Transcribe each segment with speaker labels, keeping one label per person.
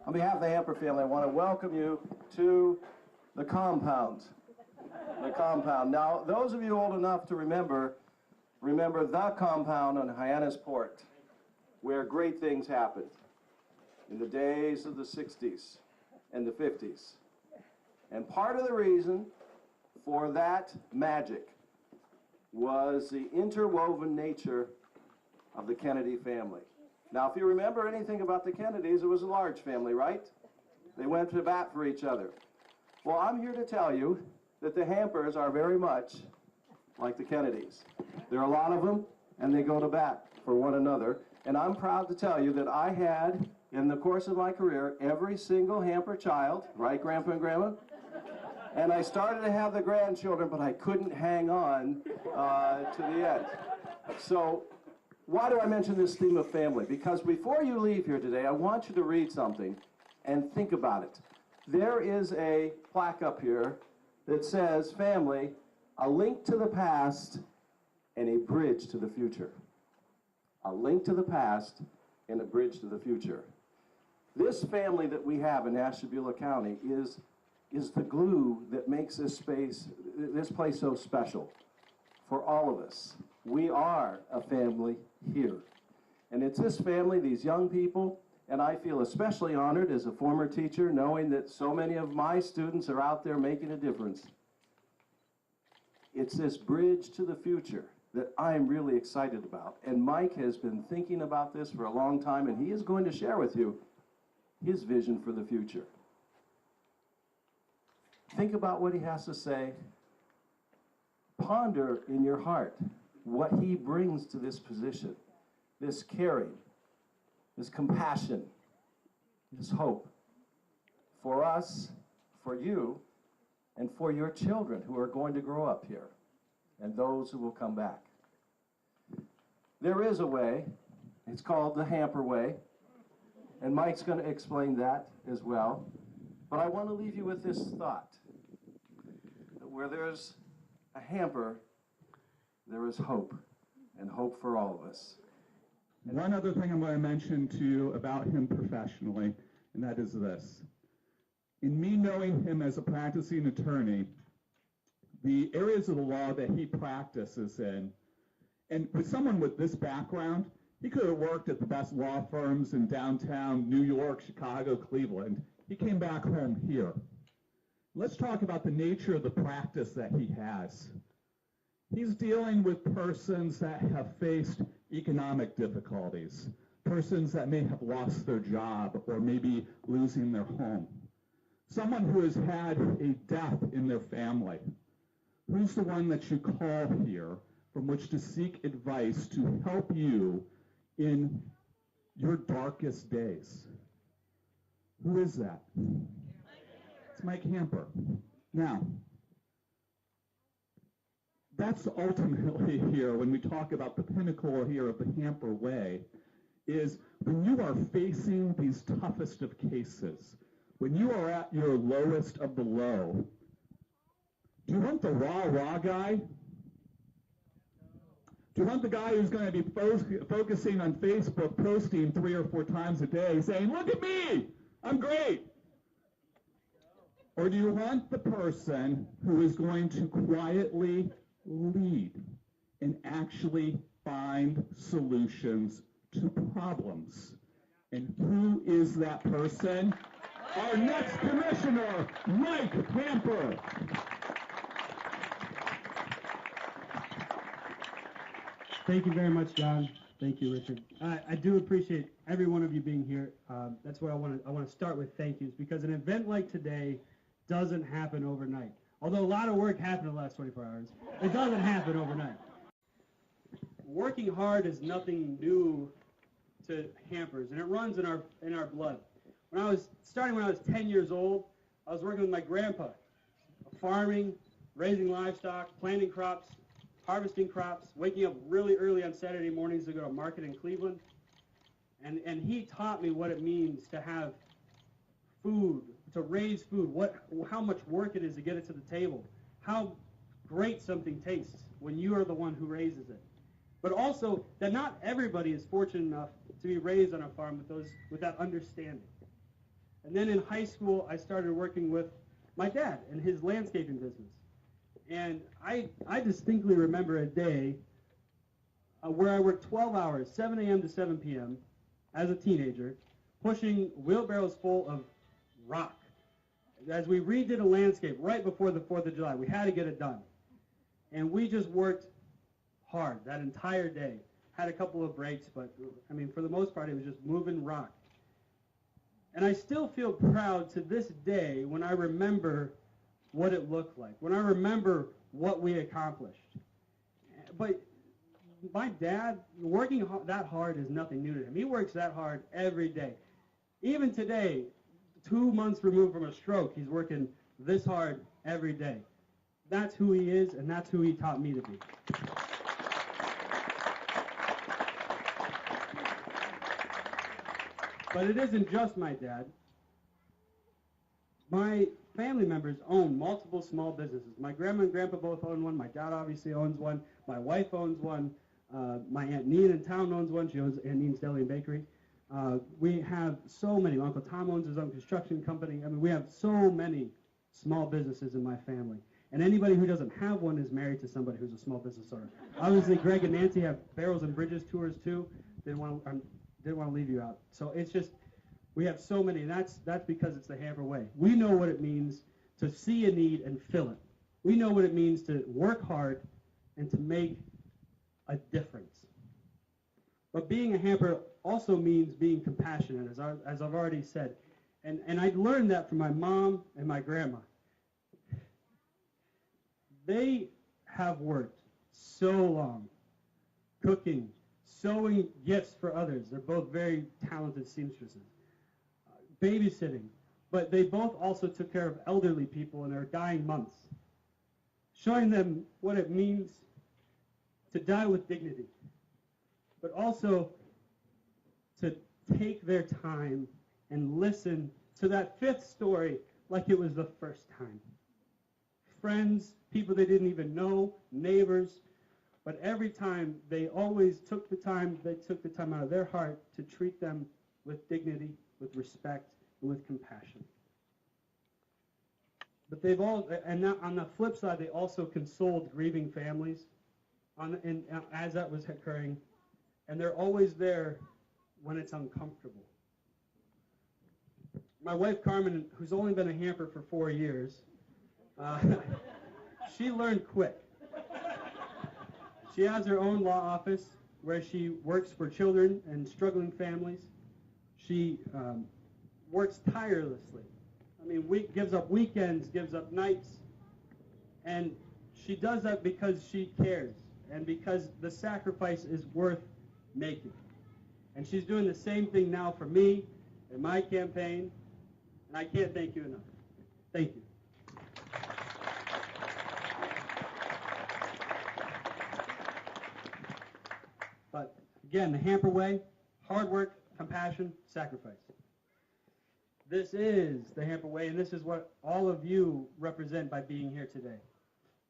Speaker 1: On behalf of the Hamper family, I want to welcome you to the compound. The compound. Now, those of you old enough to remember the compound on Hyannisport, where great things happened in the days of the 60s and the 50s. And part of the reason for that magic was the interwoven nature of the Kennedy family. Now, if you remember anything about the Kennedys, it was a large family, right? They went to bat for each other. Well, I'm here to tell you that the Hampers are very much like the Kennedys. There are a lot of them, and they go to bat for one another. And I'm proud to tell you that I had, in the course of my career, every single Hamper child, right, Grandpa and Grandma? And I started to have the grandchildren, but I couldn't hang on to the end. So, why do I mention this theme of family? Because before you leave here today, I want you to read something and think about it. There is a plaque up here that says, family, a link to the past and a bridge to the future. A link to the past and a bridge to the future. This family that we have in Ashtabula County is the glue that makes this place so special for all of us. We are a family here. And it's this family, these young people, and I feel especially honored as a former teacher knowing that so many of my students are out there making a difference. It's this bridge to the future that I'm really excited about. And Mike has been thinking about this for a long time, and he is going to share with you his vision for the future. Think about what he has to say. Ponder in your heart what he brings to this position, this caring, this compassion, this hope for us, for you, and for your children who are going to grow up here and those who will come back. There is a way. It's called the Hamper way, and Mike's going to explain that as well. But I want to leave you with this thought, that where there's a Hamper, there is hope, and hope for all of us.
Speaker 2: One other thing I'm going to mention to you about him professionally, and that is this. In me knowing him as a practicing attorney, the areas of the law that he practices in, and with someone with this background, he could have worked at the best law firms in downtown New York, Chicago, Cleveland. He came back home here. Let's talk about the nature of the practice that he has. He's dealing with persons that have faced economic difficulties, persons that may have lost their job or maybe losing their home, someone who has had a death in their family. Who's the one that you call here from which to seek advice to help you in your darkest days? Who is that? It's Mike Hamper. Now, that's ultimately here, when we talk about the pinnacle here of the Hamper way, is when you are facing these toughest of cases, when you are at your lowest of the low, do you want the rah-rah guy? Do you want the guy who's going to be focusing on Facebook, posting 3 or 4 times a day, saying, look at me, I'm great? Or do you want the person who is going to quietly lead and actually find solutions to problems? And who is that person? Our next commissioner, Mike Hamper.
Speaker 3: Thank you very much, John. Thank you, Richard. I do appreciate every one of you being here. That's what I want to start with thank yous, because an event like today doesn't happen overnight. Although a lot of work happened in the last 24 hours, it doesn't happen overnight. Working hard is nothing new to Hampers, and it runs in our blood. When I was 10 years old, I was working with my grandpa, farming, raising livestock, planting crops, harvesting crops, waking up really early on Saturday mornings to go to market in Cleveland. And he taught me what it means to have food, to raise food, how much work it is to get it to the table, how great something tastes when you are the one who raises it. But also that not everybody is fortunate enough to be raised on a farm with that understanding. And then in high school, I started working with my dad and his landscaping business. And I distinctly remember a day where I worked 12 hours, 7 a.m. to 7 p.m. as a teenager, pushing wheelbarrows full of rock. As we redid a landscape right before the 4th of July, we had to get it done. And we just worked hard that entire day. Had a couple of breaks, but I mean, for the most part, it was just moving rock. And I still feel proud to this day when I remember what it looked like, when I remember what we accomplished. But my dad, working that hard is nothing new to him. He works that hard every day. Even today, 2 months removed from a stroke, he's working this hard every day. That's who he is, and that's who he taught me to be. But it isn't just my dad. My family members own multiple small businesses. My grandma and grandpa both own one. My dad obviously owns one. My wife owns one. My Aunt Neen in town owns one. She owns Aunt Neen's Deli and Bakery. We have so many. Uncle Tom owns his own construction company. I mean, we have so many small businesses in my family. And anybody who doesn't have one is married to somebody who's a small business owner. Obviously, Greg and Nancy have Barrels and Bridges tours too. Didn't want to leave you out. So it's just, we have so many, and that's because it's the Hamper way. We know what it means to see a need and fill it. We know what it means to work hard and to make a difference. But being a Hamper also means being compassionate, as I've already said. And I learned that from my mom and my grandma. They have worked so long, cooking, sewing gifts for others. They're both very talented seamstresses. Babysitting. But they both also took care of elderly people in their dying months, showing them what it means to die with dignity, but also to take their time and listen to that fifth story like it was the first time. Friends, people they didn't even know, neighbors, but every time they always took the time out of their heart to treat them with dignity, with respect, and with compassion. But they've all, and now on the flip side, they also consoled grieving families as that was occurring, and they're always there when it's uncomfortable. My wife, Carmen, who's only been a Hamper for 4 years, she learned quick. She has her own law office where she works for children and struggling families. She works tirelessly. I mean, gives up weekends, gives up nights, and she does that because she cares and because the sacrifice is worth making. And she's doing the same thing now for me in my campaign, and I can't thank you enough. Thank you. But again, the Hamper way, hard work, compassion, sacrifice. This is the Hamper way, and this is what all of you represent by being here today.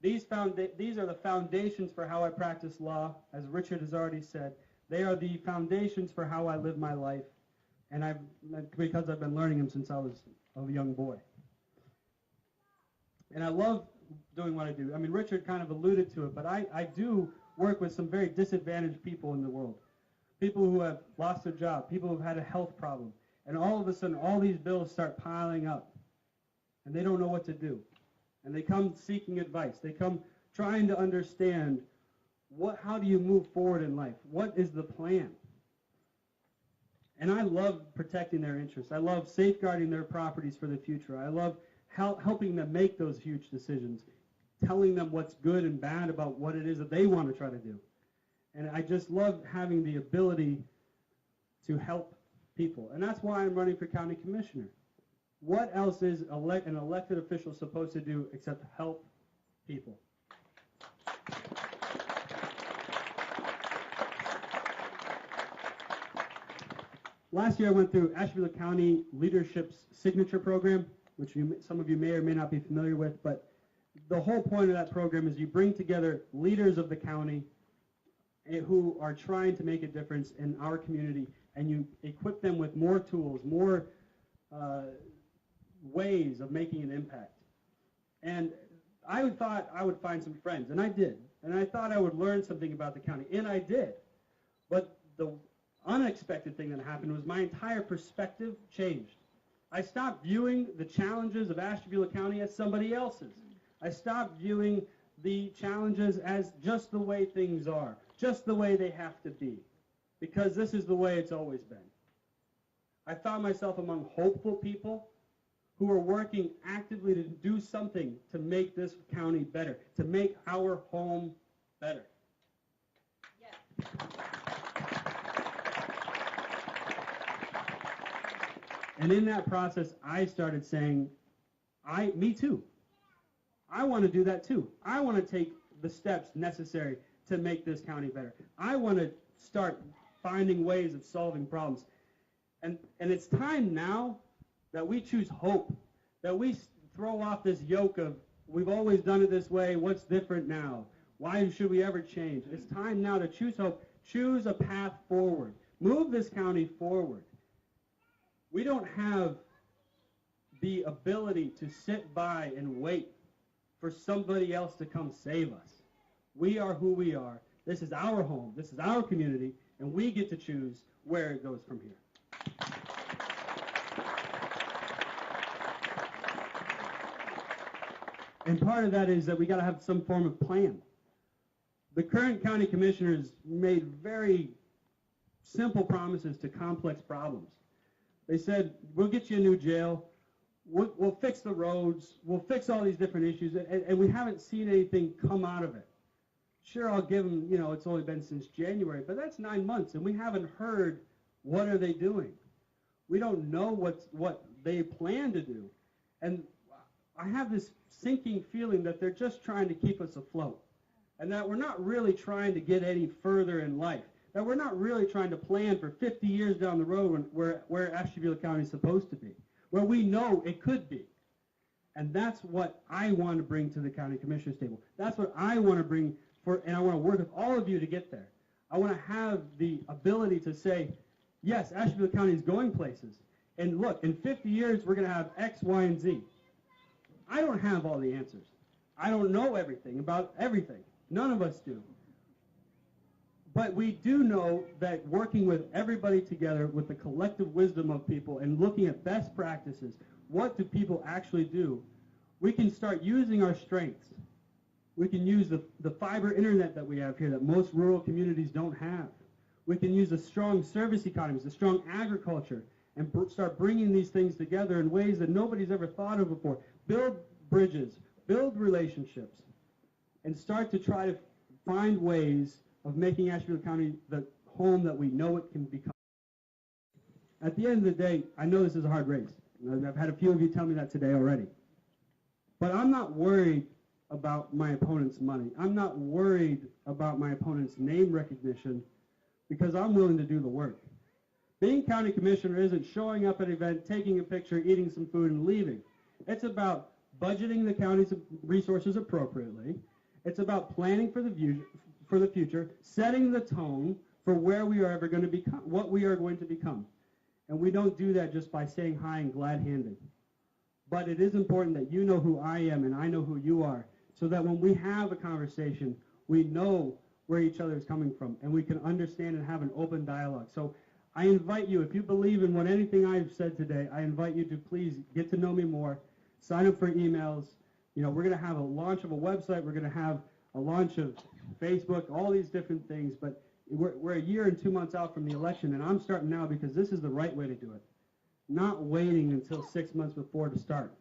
Speaker 3: These are the foundations for how I practice law, as Richard has already said. They are the foundations for how I live my life, and because I've been learning them since I was a young boy. And I love doing what I do. I mean, Richard kind of alluded to it, but I do work with some very disadvantaged people in the world. People who have lost their job, people who've had a health problem. And all of a sudden, all these bills start piling up, and they don't know what to do. And they come seeking advice. They come trying to understand how do you move forward in life? What is the plan? And I love protecting their interests. I love safeguarding their properties for the future. I love helping them make those huge decisions, telling them what's good and bad about what it is that they want to try to do. And I just love having the ability to help people. And that's why I'm running for county commissioner. What else is an elected official supposed to do except help people? Last year I went through Ashtabula County Leadership's signature program, which some of you may or may not be familiar with, but the whole point of that program is you bring together leaders of the county who are trying to make a difference in our community, and you equip them with more tools, more ways of making an impact. And I thought I would find some friends, and I did. And I thought I would learn something about the county, and I did. But the unexpected thing that happened was my entire perspective changed. I stopped viewing the challenges of Ashtabula County as somebody else's. I stopped viewing the challenges as just the way things are, just the way they have to be, because this is the way it's always been. I found myself among hopeful people who are working actively to do something to make this county better, to make our home better.
Speaker 4: Yes.
Speaker 3: And in that process, I started saying, me too. I want to do that too. I want to take the steps necessary to make this county better. I want to start finding ways of solving problems. And it's time now that we choose hope, that we throw off this yoke of, we've always done it this way, what's different now? Why should we ever change? It's time now to choose hope, choose a path forward, move this county forward. We don't have the ability to sit by and wait for somebody else to come save us. We are who we are. This is our home, this is our community, and we get to choose where it goes from here. And part of that is that we got to have some form of plan. The current county commissioners made very simple promises to complex problems. They said, we'll get you a new jail, we'll fix the roads, we'll fix all these different issues, and we haven't seen anything come out of it. Sure, I'll give them, it's only been since January, but that's 9 months, and we haven't heard what are they doing. We don't know what they plan to do. And I have this sinking feeling that they're just trying to keep us afloat, and that we're not really trying to get any further in life, that we're not really trying to plan for 50 years down the road where Ashtabula County is supposed to be, where we know it could be. And that's what I want to bring to the county commissioners table. That's what I want to bring and I want to work with all of you to get there. I want to have the ability to say, yes, Ashtabula County is going places. And look, in 50 years, we're going to have X, Y, and Z. I don't have all the answers. I don't know everything about everything. None of us do. But we do know that working with everybody together, with the collective wisdom of people and looking at best practices, what do people actually do, we can start using our strengths. We can use the fiber internet that we have here that most rural communities don't have. We can use the strong service economies, the strong agriculture, and start bringing these things together in ways that nobody's ever thought of before. Build bridges, build relationships, and start to try to find ways of making Ashtabula County the home that we know it can become. At the end of the day, I know this is a hard race. I've had a few of you tell me that today already. But I'm not worried about my opponent's money. I'm not worried about my opponent's name recognition because I'm willing to do the work. Being county commissioner isn't showing up at an event, taking a picture, eating some food, and leaving. It's about budgeting the county's resources appropriately. It's about planning for the future, setting the tone for where we are ever going to become, what we are going to become. And we don't do that just by saying hi and glad-handed. But it is important that you know who I am and I know who you are, so that when we have a conversation, we know where each other is coming from, and we can understand and have an open dialogue. So I invite you, if you believe in anything I've said today, I invite you to please get to know me more, sign up for emails. We're going to have a launch of a website, we're going to have a launch of Facebook, all these different things, but we're a year and 2 months out from the election, and I'm starting now because this is the right way to do it, not waiting until 6 months before to start.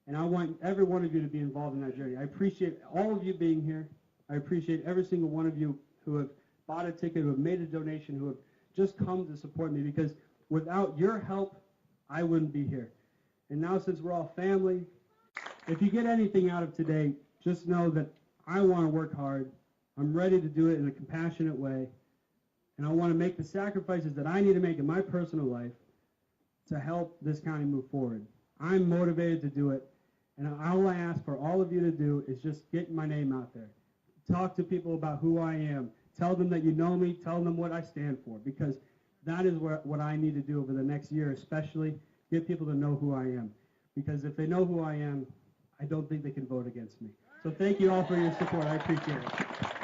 Speaker 3: And I want every one of you to be involved in that journey. I appreciate all of you being here. I appreciate every single one of you who have bought a ticket, who have made a donation, who have just come to support me, because without your help, I wouldn't be here. And now, since we're all family, if you get anything out of today, just know that I want to work hard. I'm ready to do it in a compassionate way. And I want to make the sacrifices that I need to make in my personal life to help this county move forward. I'm motivated to do it. And all I ask for all of you to do is just get my name out there. Talk to people about who I am. Tell them that you know me. Tell them what I stand for, because that is what I need to do over the next year especially. get people to know who I am. Because if they know who I am, I don't think they can vote against me. So thank you all for your support. I appreciate it.